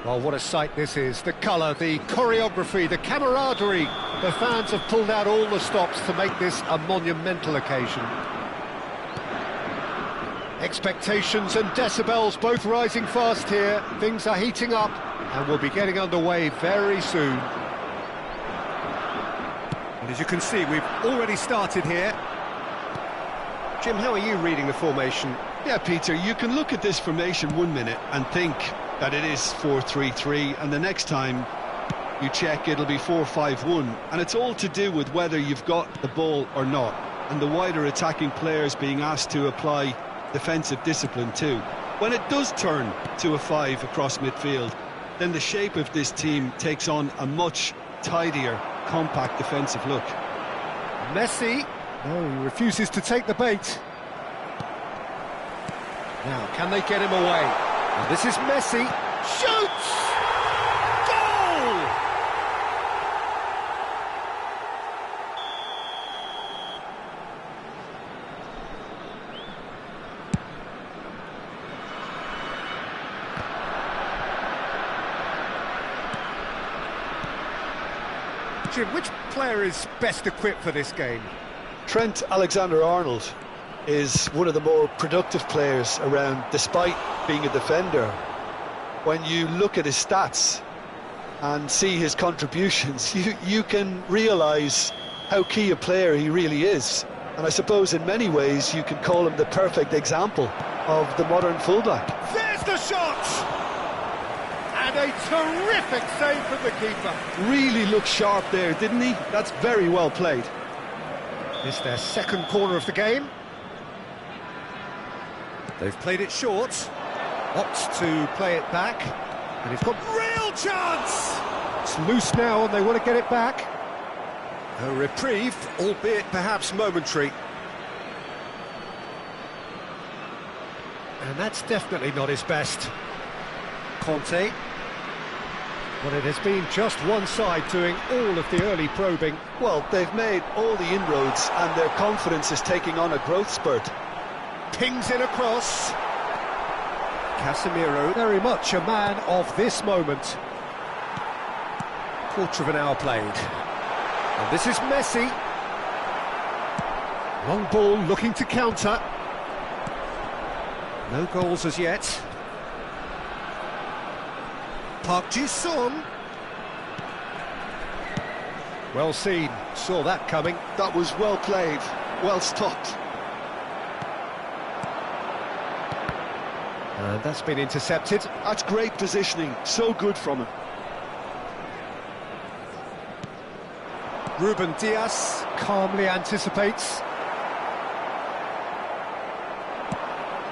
Well, what a sight this is. The colour, the choreography, the camaraderie. The fans have pulled out all the stops to make this a monumental occasion. Expectations and decibels both rising fast here. Things are heating up and we'll be getting underway very soon. And as you can see, we've already started here. Jim, how are you reading the formation? Yeah, Peter, you can look at this formation 1 minute and think that it is 4-3-3, and the next time you check it'll be 4-5-1, and it's all to do with whether you've got the ball or not, and the wider attacking players being asked to apply defensive discipline too. When it does turn to a 5 across midfield, then the shape of this team takes on a much tidier, compact defensive look. Messi, no, he refuses to take the bait. Now, can they get him away? And this is Messi, shoots! Goal! Jim, which player is best equipped for this game? Trent Alexander-Arnold is one of the more productive players around, despite being a defender. When you look at his stats and see his contributions, you can realise how key a player he really is. And I suppose in many ways you can call him the perfect example of the modern fullback. There's the shot! And a terrific save from the keeper. Really looked sharp there, didn't he? That's very well played. It's their second corner of the game. They've played it short, opts to play it back, and he's got real chance! It's loose now and they want to get it back. A reprieve, albeit perhaps momentary. And that's definitely not his best. Conte. Well, it has been just one side doing all of the early probing. Well, they've made all the inroads and their confidence is taking on a growth spurt. Pings in across. Casemiro, very much a man of this moment. Quarter of an hour played. And this is Messi. Long ball looking to counter. No goals as yet. Park Ji-sung. Well seen, saw that coming. That was well played, well stopped. And that's been intercepted. That's great positioning, so good from him. Ruben Dias calmly anticipates.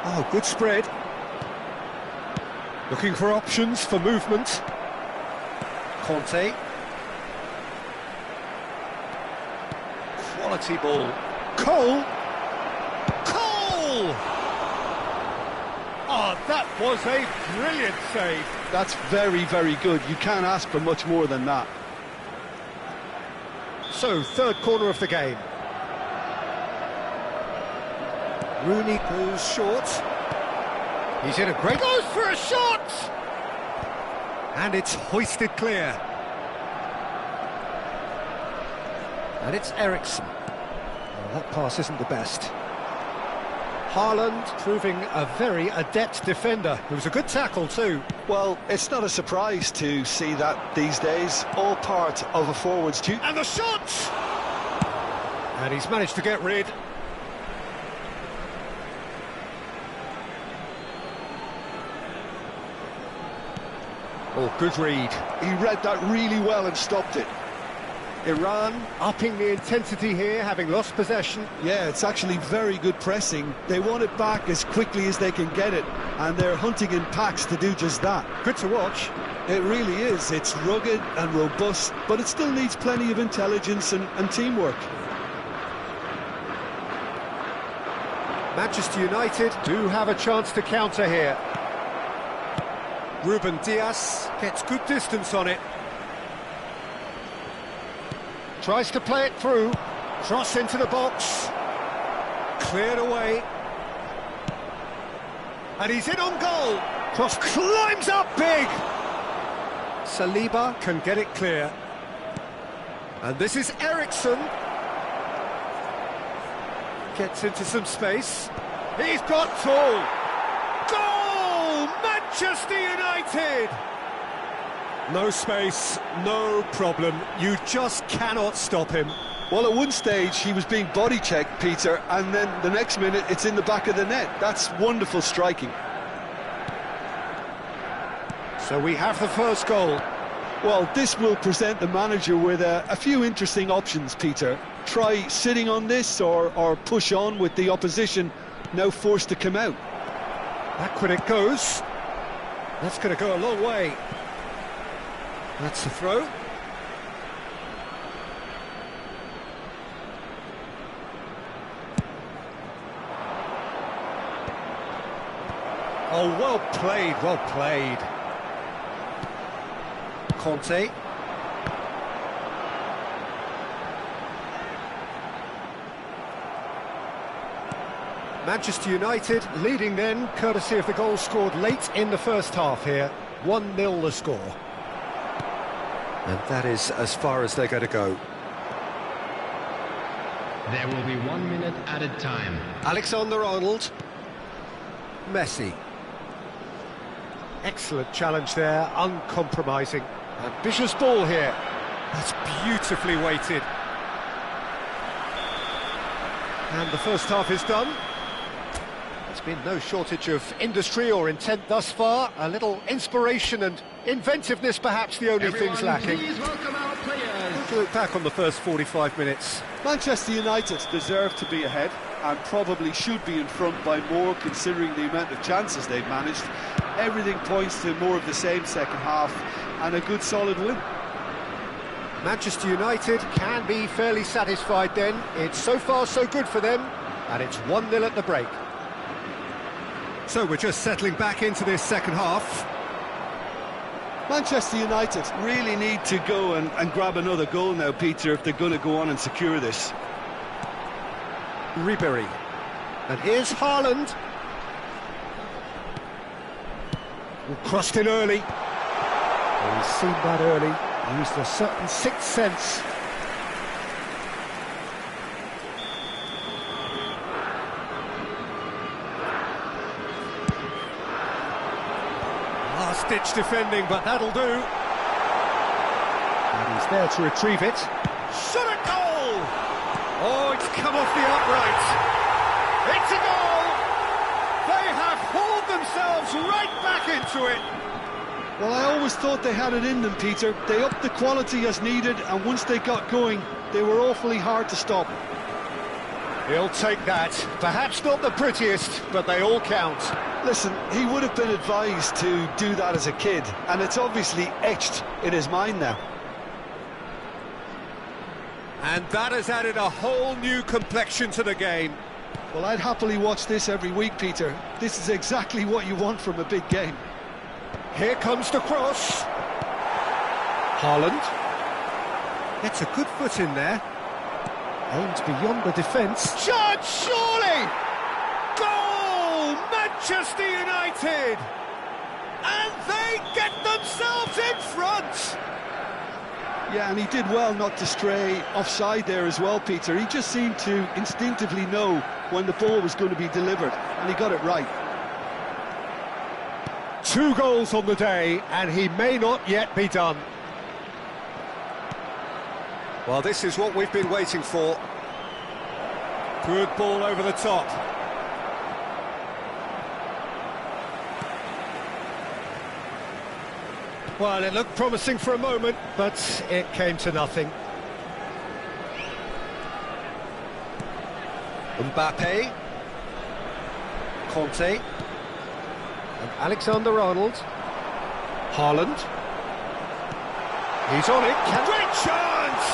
Oh, good spread. Looking for options for movement. Conte. Quality ball. Cole. Cole! Oh, that was a brilliant save. That's very, very good. You can't ask for much more than that. So, third corner of the game. Rooney goes short. He's in a great... Goes for a shot! And it's hoisted clear. And it's Eriksson. Well, that pass isn't the best. Haaland proving a very adept defender. It was a good tackle too. Well, it's not a surprise to see that these days. All part of a forward's duty. And the shot! And he's managed to get rid. Oh, good read. He read that really well and stopped it. Iran upping the intensity here, having lost possession. Yeah, it's actually very good pressing. They want it back as quickly as they can get it, and they're hunting in packs to do just that. Good to watch. It really is. It's rugged and robust, but it still needs plenty of intelligence and teamwork. Manchester United do have a chance to counter here. Ruben Dias gets good distance on it. Tries to play it through. Cross into the box. Cleared away. And he's in on goal. Cross climbs up big. Saliba can get it clear. And this is Ericsson. Gets into some space. He's got full. Goal! Manchester United! No space, no problem. You just cannot stop him. Well, at one stage he was being body checked, Peter, and then the next minute it's in the back of the net. That's wonderful striking. So we have the first goal. Well, this will present the manager with a few interesting options, Peter. Try sitting on this or push on with the opposition now forced to come out. Backward it goes. That's going to go a long way. That's the throw. Oh, well played, well played. Conte. Manchester United leading then, courtesy of the goal scored late in the first half here. 1-0 the score. And that is as far as they're going to go. There will be 1 minute added time. Alexander-Arnold. Messi. Excellent challenge there, uncompromising. Ambitious ball here. That's beautifully weighted. And the first half is done. There's been no shortage of industry or intent thus far. A little inspiration and inventiveness, perhaps the only things lacking. Please welcome our players. To look back on the first 45 minutes. Manchester United deserve to be ahead and probably should be in front by more, considering the amount of chances they've managed. Everything points to more of the same second half and a good solid win. Manchester United can be fairly satisfied then. It's so far so good for them, and it's 1-0 at the break. So we're just settling back into this second half. Manchester United really need to go and grab another goal now, Peter, if they're going to go on and secure this. Ribery. And here's Haaland. Crossed in early. Oh, he's seen that early. Used a certain sixth sense. Last-ditch defending, but that'll do. And he's there to retrieve it. Shot at goal! Oh, it's come off the upright. It's a goal! They have hauled themselves right back into it. Well, I always thought they had it in them, Peter. They upped the quality as needed, and once they got going, they were awfully hard to stop. He'll take that. Perhaps not the prettiest, but they all count. Listen, he would have been advised to do that as a kid, and it's obviously etched in his mind now. And that has added a whole new complexion to the game. Well, I'd happily watch this every week, Peter. This is exactly what you want from a big game. Here comes the cross. Haaland gets a good foot in there. Aims beyond the defence. Shot, surely! Goal! Manchester United! And they get themselves in front! Yeah, and he did well not to stray offside there as well, Peter. He just seemed to instinctively know when the ball was going to be delivered, and he got it right. 2 goals on the day, and he may not yet be done. Well, this is what we've been waiting for. Good ball over the top. Well, it looked promising for a moment, but it came to nothing. Mbappe. Conte. And Alexander-Arnold. Haaland. He's on it. Great chance!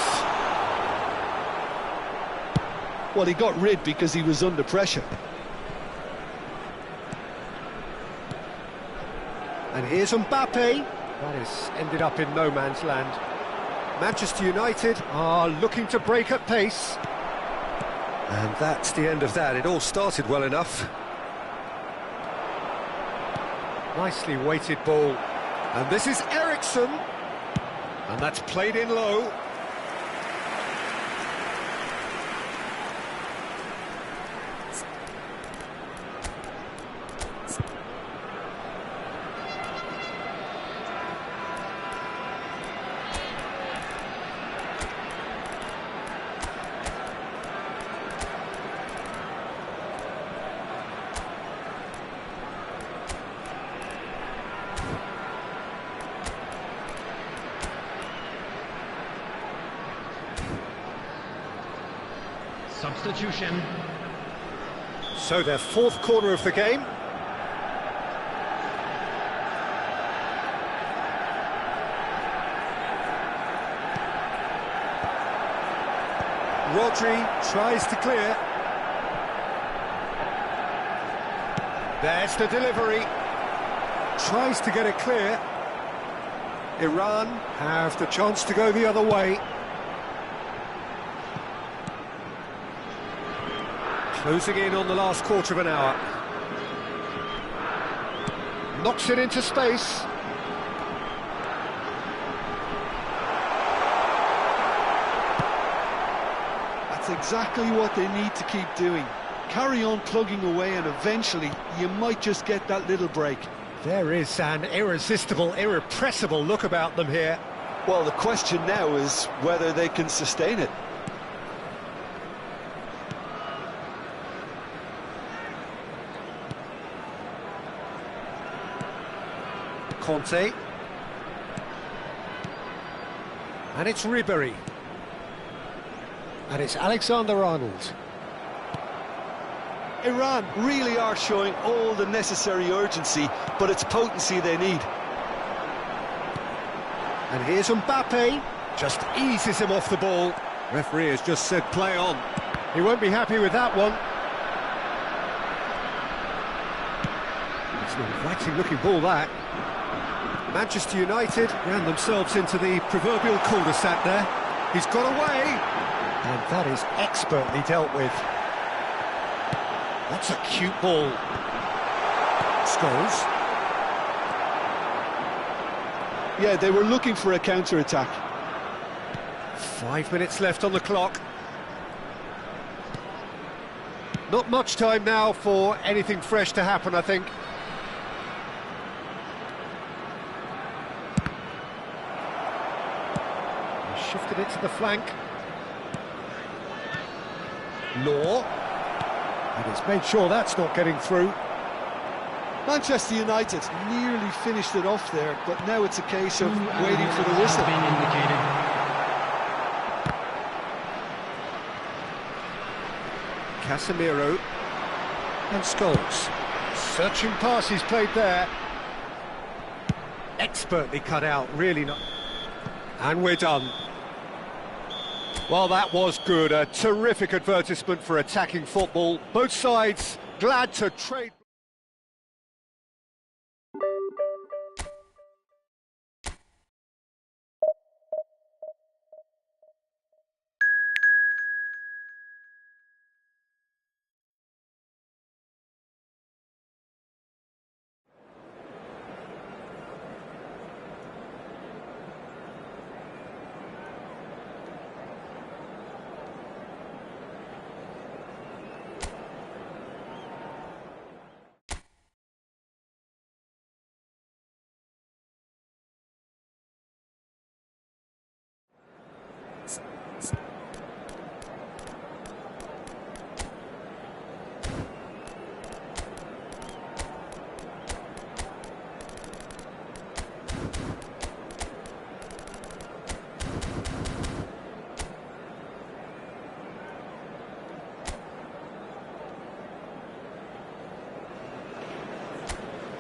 Well, he got rid because he was under pressure. And here's Mbappe. That has ended up in no man's land. Manchester United are looking to break at pace. And that's the end of that. It all started well enough. Nicely weighted ball. And this is Ericsson. And that's played in low. Substitution. So their fourth corner of the game. Rodri tries to clear. There's the delivery. Tries to get it clear. Iran have the chance to go the other way. Closing in on the last quarter of an hour. Knocks it into space. That's exactly what they need to keep doing. Carry on plugging away and eventually you might just get that little break. There is an irresistible, irrepressible look about them here. Well, the question now is whether they can sustain it. Conte. And it's Ribéry. And it's Alexander-Arnold. Iran really are showing all the necessary urgency, but it's potency they need. And here's Mbappe. Just eases him off the ball. Referee has just said play on. He won't be happy with that one. It's an inviting looking ball, that. Manchester United ran themselves into the proverbial cul-de-sac there. He's got away. And that is expertly dealt with. That's a cute ball. Scholes. Yeah, they were looking for a counter-attack. 5 minutes left on the clock. Not much time now for anything fresh to happen, I think. He shifted it to the flank. Law. And he's made sure that's not getting through. Manchester United nearly finished it off there, but now it's a case of waiting for the whistle. Being indicated. Casemiro and Scholes. Searching pass he's played there. Expertly cut out, really not. And we're done. Well, that was good. A terrific advertisement for attacking football. Both sides glad to trade.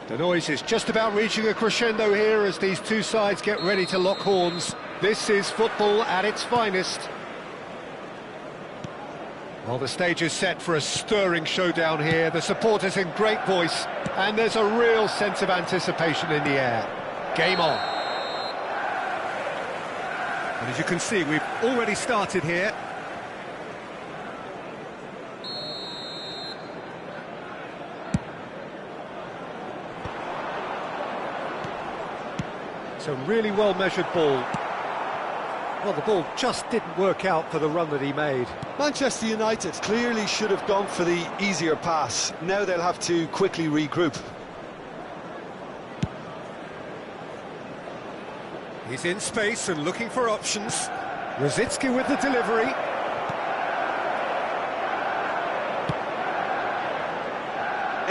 The noise is just about reaching a crescendo here as these two sides get ready to lock horns. This is football at its finest. Well, the stage is set for a stirring showdown here. The supporters in great voice, and there's a real sense of anticipation in the air. Game on. And as you can see, we've already started here. It's a really well-measured ball. Well, the ball just didn't work out for the run that he made. Manchester United clearly should have gone for the easier pass. Now they'll have to quickly regroup. He's in space and looking for options. Rosicki with the delivery.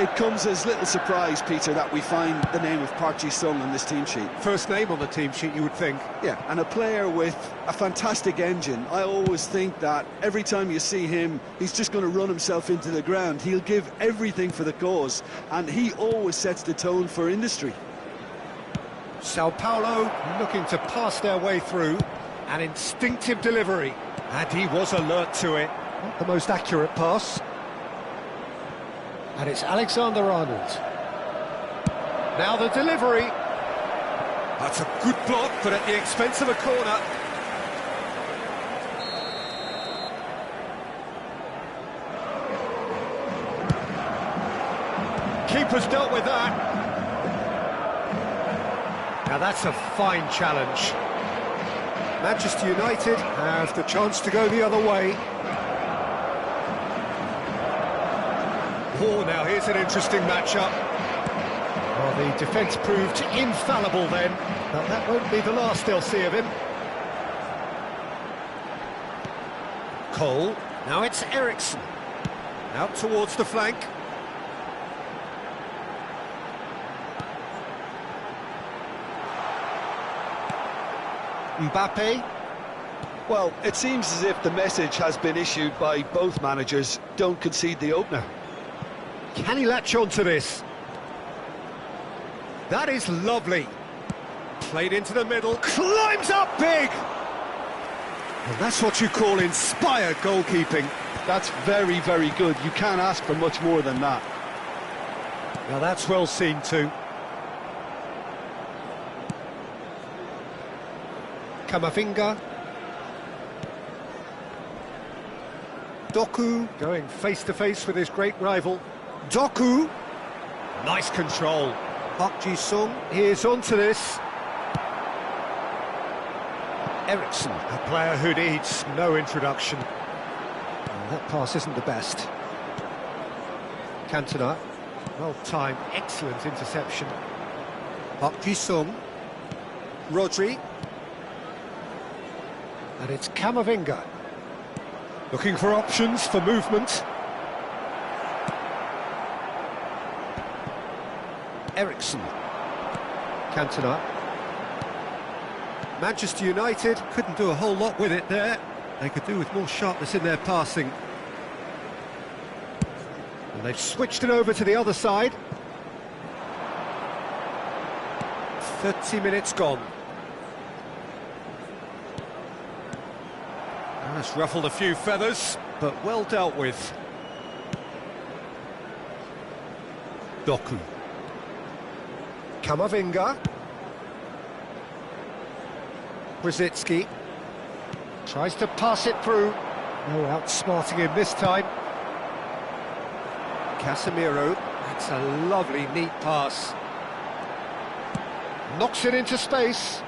It comes as little surprise, Peter, that we find the name of Park Ji-sung on this team sheet. First name on the team sheet, you would think. Yeah, and a player with a fantastic engine. I always think that every time you see him, he's just going to run himself into the ground. He'll give everything for the cause, and he always sets the tone for industry. Sao Paulo looking to pass their way through. An instinctive delivery. And he was alert to it. Not the most accurate pass. And it's Alexander-Arnold. Now the delivery. That's a good block, but at the expense of a corner. Keeper's dealt with that. Now that's a fine challenge. Manchester United have the chance to go the other way. Oh, now here's an interesting matchup. Well, the defence proved infallible then, but that won't be the last they'll see of him. Cole, now it's Eriksson. Out towards the flank. Mbappe. Well, it seems as if the message has been issued by both managers: don't concede the opener. Can he latch on to this? That is lovely. Played into the middle, climbs up big! Well, that's what you call inspired goalkeeping. That's very, very good. You can't ask for much more than that. Now that's well seen too. Camavinga. Doku going face-to-face with his great rival. Doku. Nice control. Park Ji-sung, he is onto this. Eriksson, a player who needs no introduction. Oh, that pass isn't the best. Cantona, well-timed, excellent interception. Park Ji-sung. Rodri. And it's Camavinga. Looking for options for movement. Eriksson. Cantona. Manchester United couldn't do a whole lot with it there. They could do with more sharpness in their passing. And they've switched it over to the other side. 30 minutes gone. That's ruffled a few feathers, but well dealt with. Doku. Camavinga. Rosicki. Tries to pass it through. No outsmarting him this time. Casemiro. That's a lovely, neat pass. Knocks it into space.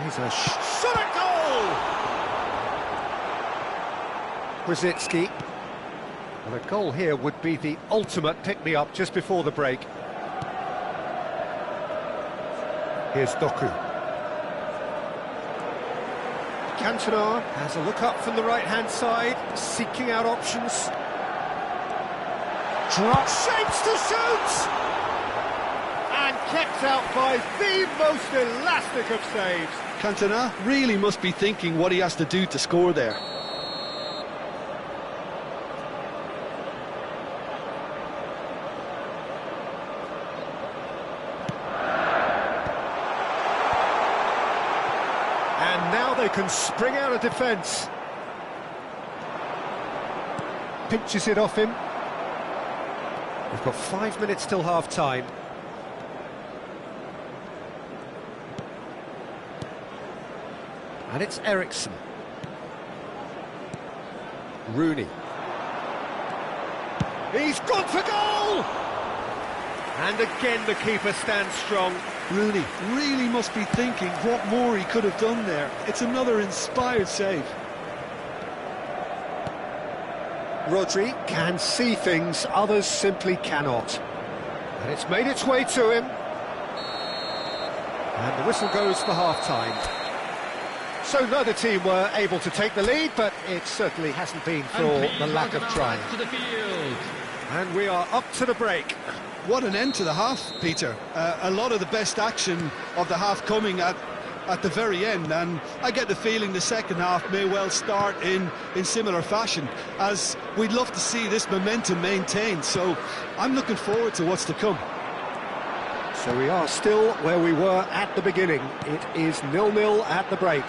Here's a shot at goal! Rosicki. Well, a goal here would be the ultimate pick-me-up just before the break. Here's Doku. Cantona has a look up from the right-hand side, seeking out options. Drop shapes to shoot! And kept out by the most elastic of saves. Cantona really must be thinking what he has to do to score there. now they can spring out of defence. Pinches it off him. We've got 5 minutes till half-time. And it's Eriksson. Rooney. He's gone for goal! And again the keeper stands strong. Rooney really must be thinking what more he could have done there. It's another inspired save. Rodri can see things others simply cannot. And it's made its way to him. And the whistle goes for half-time. So neither team were able to take the lead, but it certainly hasn't been for the lack of trying. And we are up to the break. What an end to the half, Peter. A lot of the best action of the half coming at the very end, and I get the feeling the second half may well start in similar fashion, as we'd love to see this momentum maintained. So I'm looking forward to what's to come. So we are still where we were at the beginning. It is 0-0 at the break.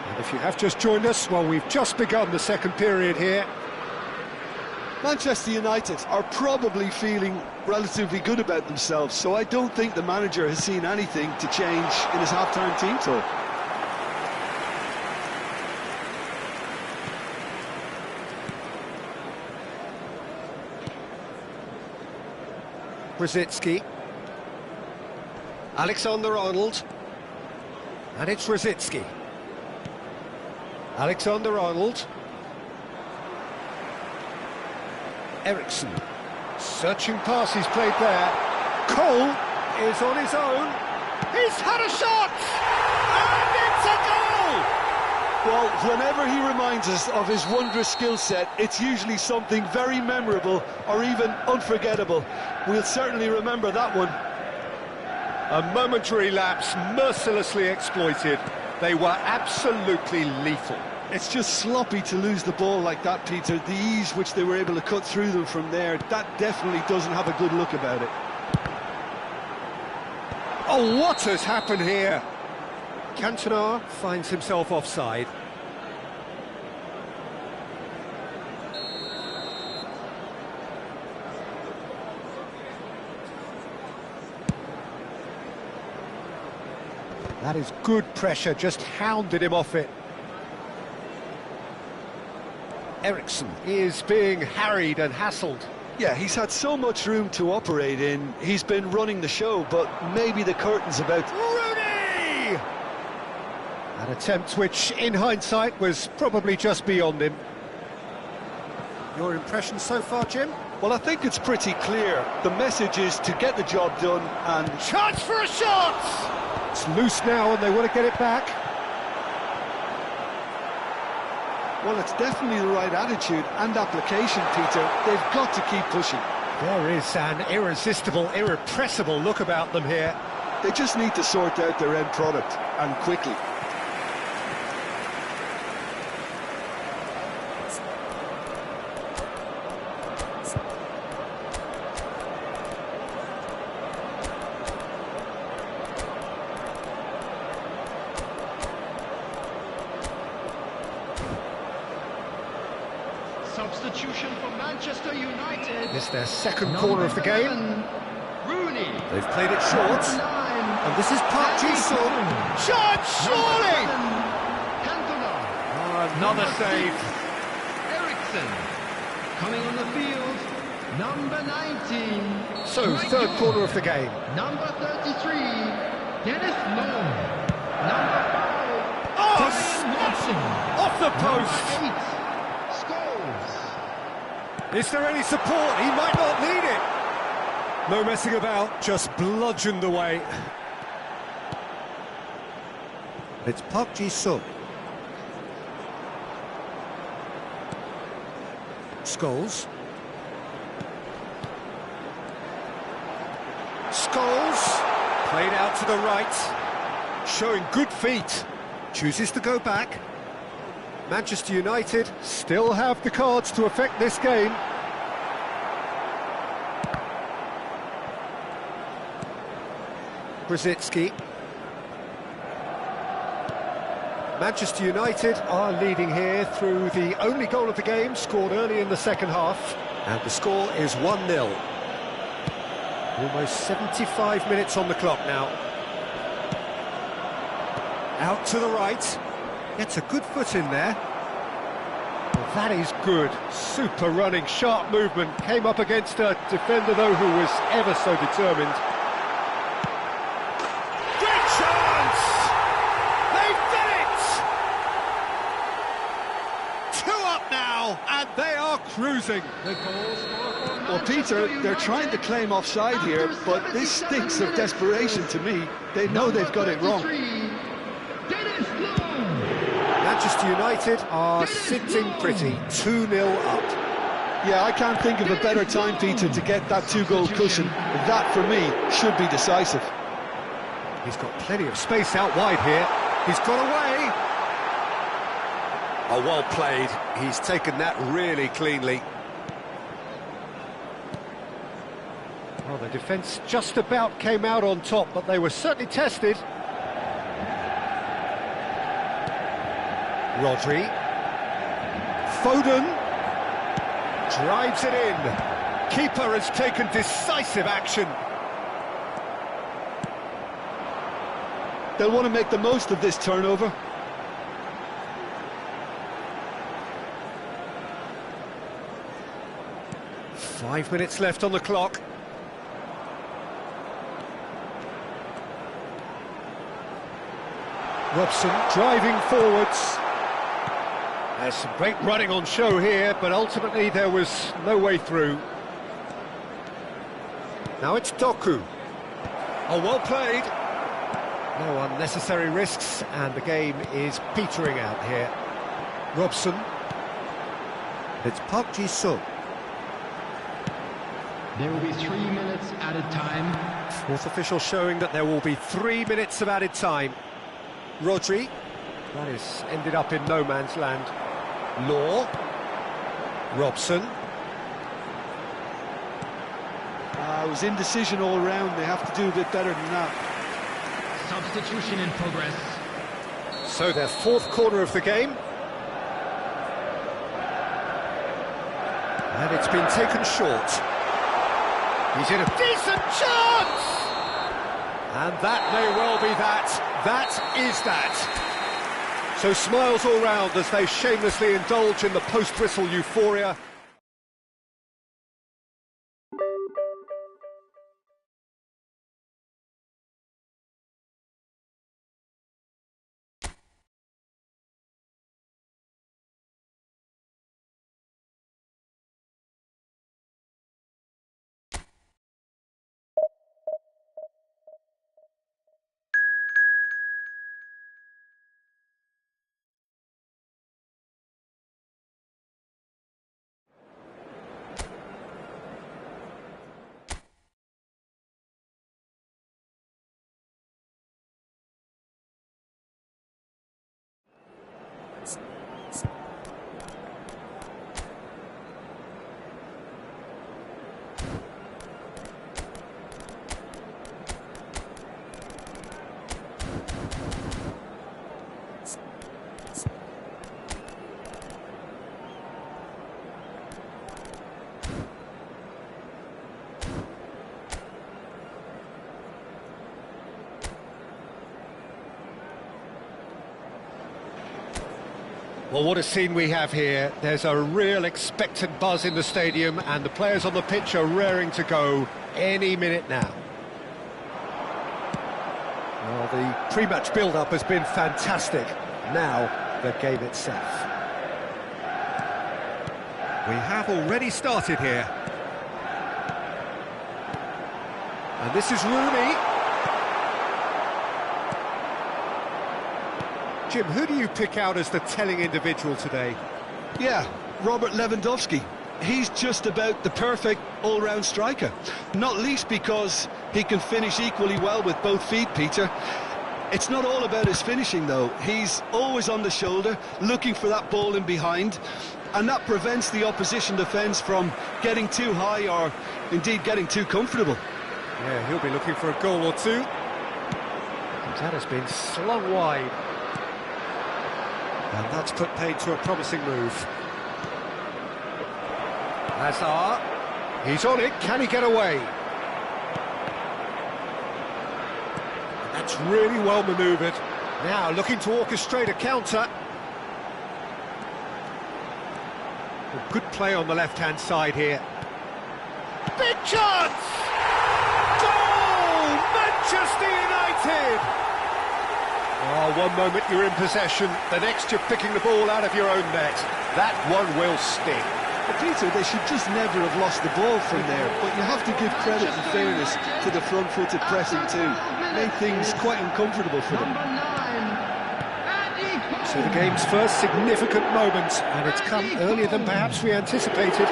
And if you have just joined us, well, we've just begun the second period here. Manchester United are probably feeling relatively good about themselves, so I don't think the manager has seen anything to change in his half-time team talk. Rosicky. Alexander-Arnold. And it's Rosicky. Alexander-Arnold. Eriksson. Searching pass he's played there. Cole is on his own. He's had a shot! And it's a goal! Well, whenever he reminds us of his wondrous skill set, it's usually something very memorable or even unforgettable. We'll certainly remember that one. A momentary lapse, mercilessly exploited. They were absolutely lethal. It's just sloppy to lose the ball like that, Peter. The ease which they were able to cut through them from there, that definitely doesn't have a good look about it. Oh, what has happened here? Cantona finds himself offside. That is good pressure, just hounded him off it. Eriksson is being harried and hassled. Yeah, he's had so much room to operate in. He's been running the show, but maybe the curtain's about... Rooney! An attempt which, in hindsight, was probably just beyond him. Your impression so far, Jim? Well, I think it's pretty clear. The message is to get the job done and... Chance for a shot! It's loose now and they want to get it back. Well, it's definitely the right attitude and application, Peter. They've got to keep pushing. There is an irresistible, irrepressible look about them here. They just need to sort out their end product, and quickly. Substitution for Manchester United. It's their second corner of the game. Rooney. They've played it short. And this is Park Ji-sung. Shot, surely! Cantona. Oh, another save. Eriksson. Coming on the field. Number 19. So, third corner of the game. Number 33. Dennis Long. Number 5. Oh, Kevin Watson. off the post. Number 8. Is there any support? He might not need it. No messing about, just bludgeoned away. It's Park Ji-sung. Scholes. Scholes. Played out to the right. Showing good feet. Chooses to go back. Manchester United still have the cards to affect this game. Rosicky. Manchester United are leading here through the only goal of the game, scored early in the second half. And the score is 1-0. Almost 75 minutes on the clock now. Out to the right. Gets a good foot in there. Well, that is good. Super running, sharp movement. Came up against a defender, though, who was ever so determined. Great chance! They've done it! 2 up now, and they are cruising. Well, Peter, they're trying to claim offside here, but this stinks of desperation to me. They know they've got it wrong. Manchester United are sitting pretty, 2-0 up. Yeah, I can't think of a better time, Peter, to get that 2-goal cushion. That, for me, should be decisive. He's got plenty of space out wide here. He's got away. Oh, well played. He's taken that really cleanly. Well, the defence just about came out on top, but they were certainly tested. Rodri. Foden. Drives it in. Keeper has taken decisive action. They'll want to make the most of this turnover. Five minutes left on the clock. Robson driving forwards. There's some great running on show here, but ultimately there was no way through. Now it's Doku. Oh, well played. No unnecessary risks, and the game is petering out here. Robson. It's Park Ji-sung. There will be 3 minutes added time. Fourth official showing that there will be 3 minutes of added time. Rodri. That is ended up in no man's land. Law. Robson. It was indecision all round. They have to do a bit better than that. Substitution in progress. So their fourth corner of the game. And it's been taken short. He's in a decent chance! And that may well be that. That is that. So smiles all round as they shamelessly indulge in the post-whistle euphoria. Well, what a scene we have here. There's a real expectant buzz in the stadium, and the players on the pitch are raring to go any minute now. Well, the pre-match build-up has been fantastic. Now, the game itself. We have already started here. And this is Rooney. Jim, who do you pick out as the telling individual today? Yeah, Robert Lewandowski. He's just about the perfect all-round striker. Not least because he can finish equally well with both feet, Peter. It's not all about his finishing, though. He's always on the shoulder, looking for that ball in behind, and that prevents the opposition defence from getting too high or, indeed, getting too comfortable. Yeah, he'll be looking for a goal or two. That has been slung wide. And that's put paid to a promising move. Hazard, he's on it, can he get away? That's really well manoeuvred. Now looking to orchestrate a counter. Well, good play on the left-hand side here. Big chance! Goal! Manchester United! Oh, one moment you're in possession, the next you're picking the ball out of your own net. That one will sting. But Peter, they should just never have lost the ball from there, but you have to give credit and fairness to the front-footed pressing too. Made things quite uncomfortable for them. So the game's first significant moment, and it's come earlier than perhaps we anticipated.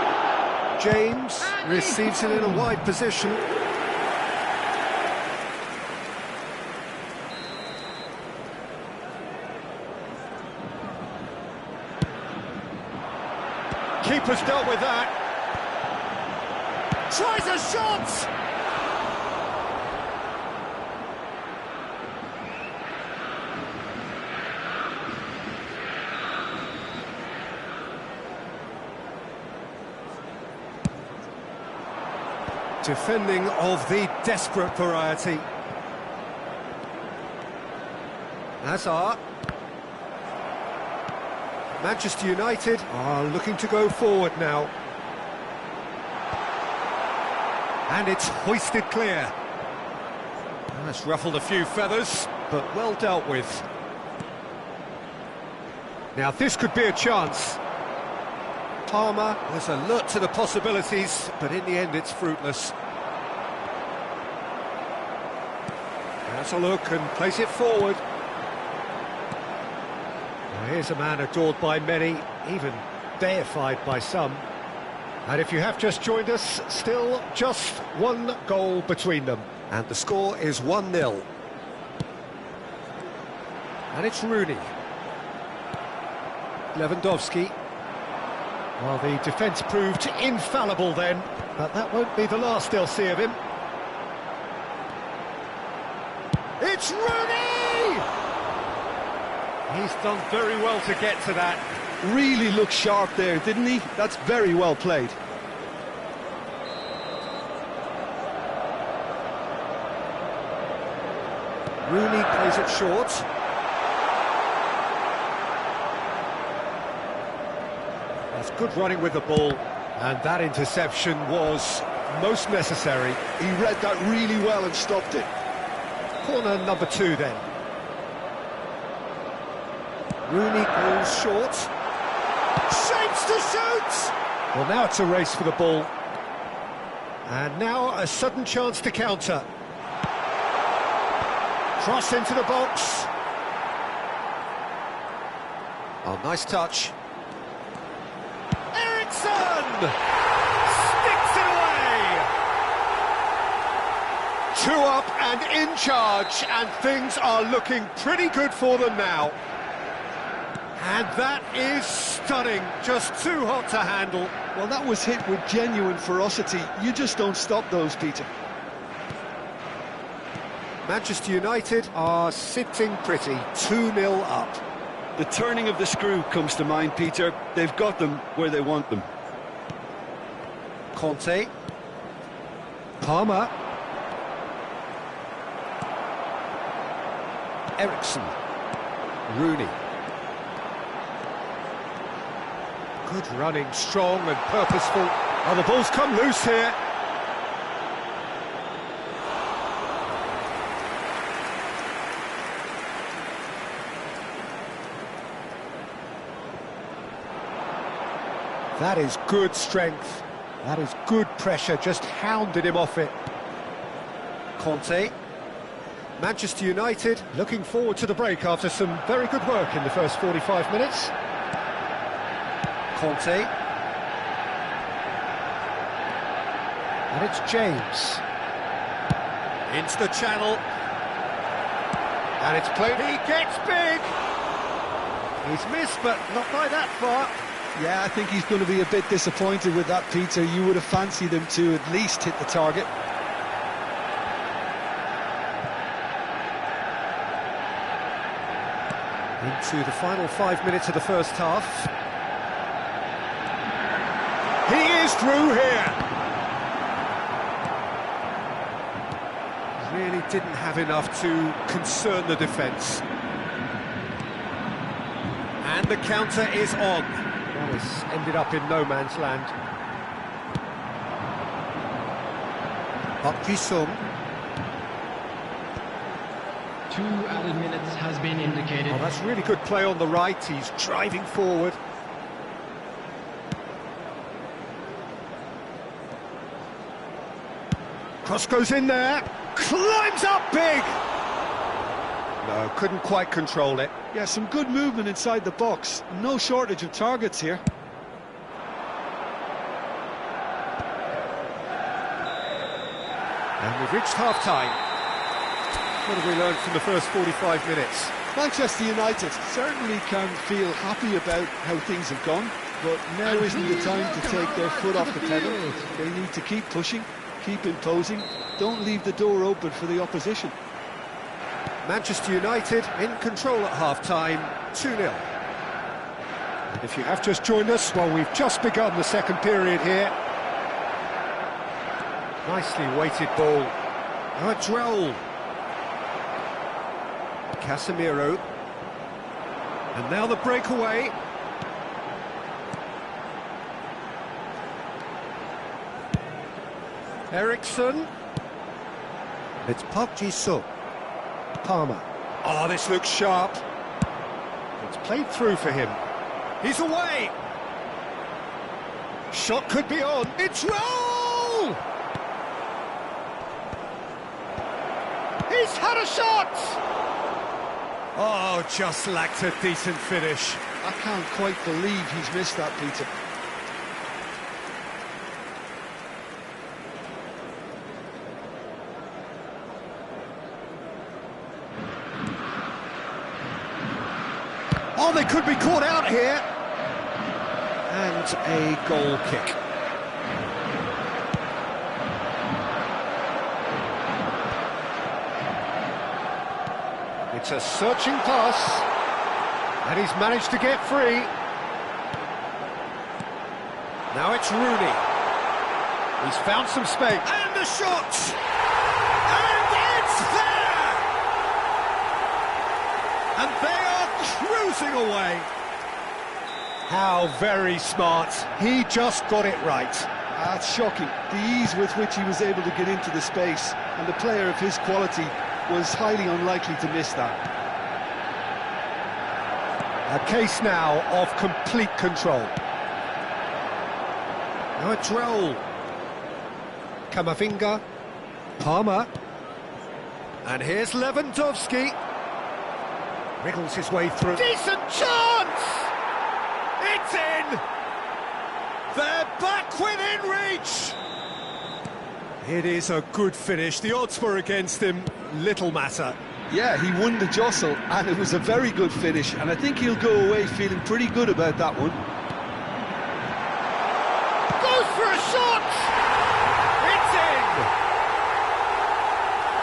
James receives it in a wide position. Keeper's dealt with that. Tries a shot! Defending of the desperate variety. Hazard. Manchester United are looking to go forward now. And it's hoisted clear. That's ruffled a few feathers, but well dealt with. Now this could be a chance. Palmer was alert to the possibilities, but in the end it's fruitless. Has a look and plays it forward. Well, here's a man adored by many, even deified by some. And if you have just joined us, still just one goal between them. And the score is 1-0. And it's Rooney. Lewandowski. Well, the defence proved infallible then, but that won't be the last they'll see of him. It's Rooney! He's done very well to get to that. Really looked sharp there, didn't he? That's very well played. Rooney plays it short. That's good running with the ball, and that interception was most necessary. He read that really well and stopped it. Corner number 2 then. Rooney goes short. Shapes to shoot! Well, now it's a race for the ball. And now a sudden chance to counter. Cross into the box. Oh, nice touch. Ericsson! Sticks it away! 2 up and in charge, and things are looking pretty good for them now. And that is stunning, just too hot to handle. Well, that was hit with genuine ferocity. You just don't stop those, Peter. Manchester United are sitting pretty, 2-0 up. The turning of the screw comes to mind, Peter. They've got them where they want them. Conte. Palmer. Ericsson. Rooney. Good running, strong and purposeful. Oh, the ball's come loose here. That is good strength. That is good pressure, just hounded him off it. Conte. Manchester United looking forward to the break after some very good work in the first 45 minutes. Conte. And it's James. Into the channel. And it's played. He gets big! He's missed, but not by that far. Yeah, I think he's going to be a bit disappointed with that, Peter. You would have fancied him to at least hit the target. Into the final 5 minutes of the first half. He is through here. Really didn't have enough to concern the defence. And the counter is on. Well, it's ended up in no man's land. Park Ji-sung. 2 added minutes has been indicated. Oh, that's really good play on the right. He's driving forward. Cross goes in there. Climbs up big. No, couldn't quite control it. Yeah, some good movement inside the box. No shortage of targets here. And we've reached half-time. What have we learned from the first 45 minutes? Manchester United certainly can feel happy about how things have gone, but now isn't the time to take their foot off the pedal. They need to keep pushing, keep imposing, don't leave the door open for the opposition. Manchester United in control at half-time, 2-0. And if you have just joined us, well, we've just begun the second period here. Nicely weighted ball. Now it's Raul. Casemiro. And now the breakaway. Eriksson. It's Park Ji-sung. Palmer. Oh, this looks sharp. It's played through for him. He's away. Shot could be on. It's Raul! He's had a shot! Oh, just lacked a decent finish. I can't quite believe he's missed that, Peter. Oh, they could be caught out here. And a goal kick. It's a searching pass, and he's managed to get free. Now it's Rooney. He's found some space. And the shot! And it's there! And they are cruising away. How very smart. He just got it right. That's shocking. The ease with which he was able to get into the space, and the player of his quality was highly unlikely to miss that. A case now of complete control. Now it's Raul. Camavinga. Palmer. And here's Lewandowski. Wriggles his way through. Decent chance! It's in! They're back within reach! It is a good finish. The odds were against him. Little matter. Yeah, he won the jostle, and it was a very good finish, and I think he'll go away feeling pretty good about that one. Goes for a shot! It's in!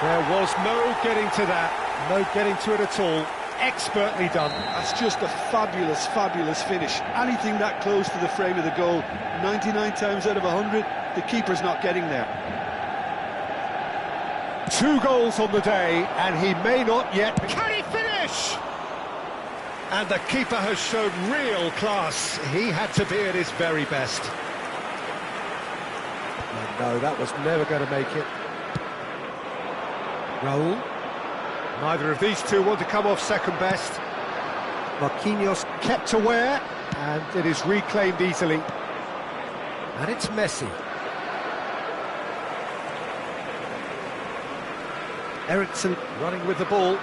There was no getting to that. No getting to it at all. Expertly done. That's just a fabulous, fabulous finish. Anything that close to the frame of the goal, 99 times out of 100, the keeper's not getting there. 2 goals on the day, and he may not yet... Can he finish? And the keeper has shown real class. He had to be at his very best. And no, that was never going to make it. Raul. Neither of these two want to come off second best. Marquinhos kept aware, and it is reclaimed easily. And it's Messi. Eriksson running with the ball.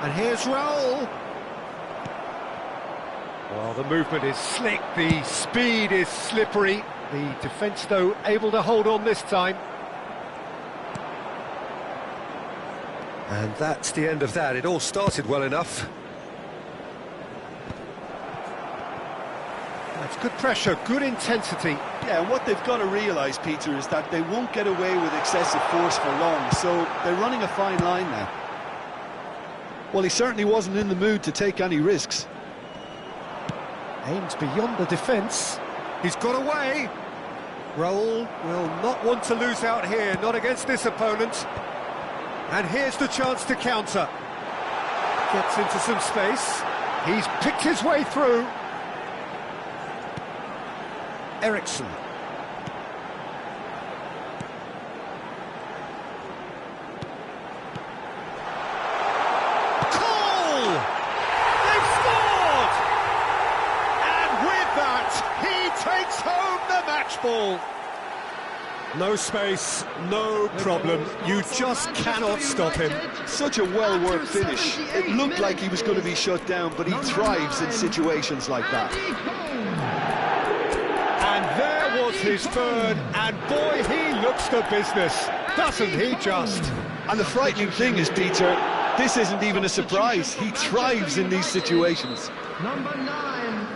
And here's Raul. Well, the movement is slick, the speed is slippery. The defence, though, able to hold on this time. And that's the end of that. It all started well enough. That's good pressure, good intensity. Yeah, and what they've got to realise, Peter, is that they won't get away with excessive force for long, so they're running a fine line now. Well, he certainly wasn't in the mood to take any risks. Aims beyond the defence. He's got away. Raul will not want to lose out here, not against this opponent. And here's the chance to counter. Gets into some space. He's picked his way through. Eriksson. Goal! They've scored! And with that, he takes home the match ball. No space, no problem. You just cannot stop him. Such a well-worked finish. It looked like he was going to be shut down, but he thrives in situations like that. And there was his third, and boy, he looks the business, doesn't he just? And the frightening thing is, Peter, this isn't even a surprise. He thrives in these situations. Number 9,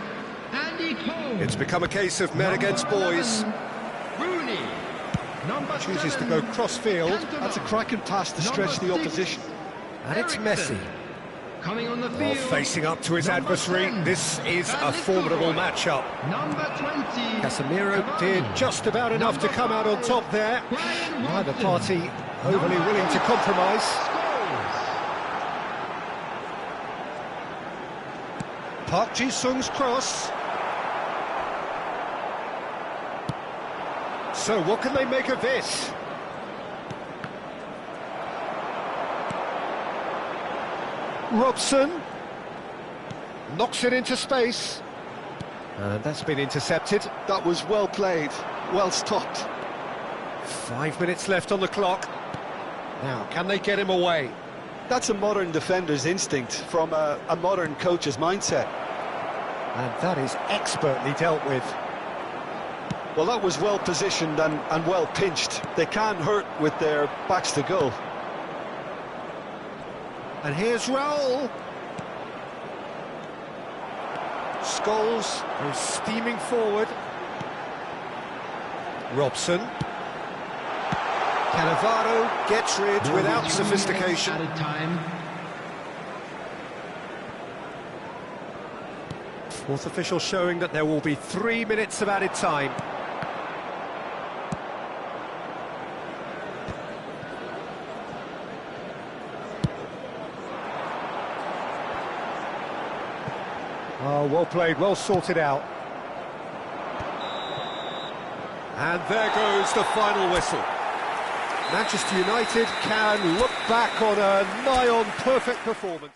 Andy Cole. It's become a case of men against boys. Rooney. Number Chooses to 7, go cross-field. That's a cracking pass to stretch the opposition. And it's Messi. Coming on the Well, field. facing up to his Number adversary, 10, this is a formidable matchup. Number 20. Casemiro Cavani. did just about enough to come out on top there. Brian Neither Robson. party overly willing to compromise. Scores. Park Ji-sung's cross. So what can they make of this? Robson knocks it into space. And that's been intercepted. That was well played, well stopped. 5 minutes left on the clock. Now, can they get him away? That's a modern defender's instinct from a modern coach's mindset. And that is expertly dealt with. Well, that was well positioned and well pinched. They can't hurt with their backs to goal. And here's Raul. Scholes is steaming forward. Robson. Cannavaro gets rid without sophistication. Added time. Fourth official showing that there will be 3 minutes of added time. Oh, well played, well sorted out. And there goes the final whistle. Manchester United can look back on a nigh-on perfect performance.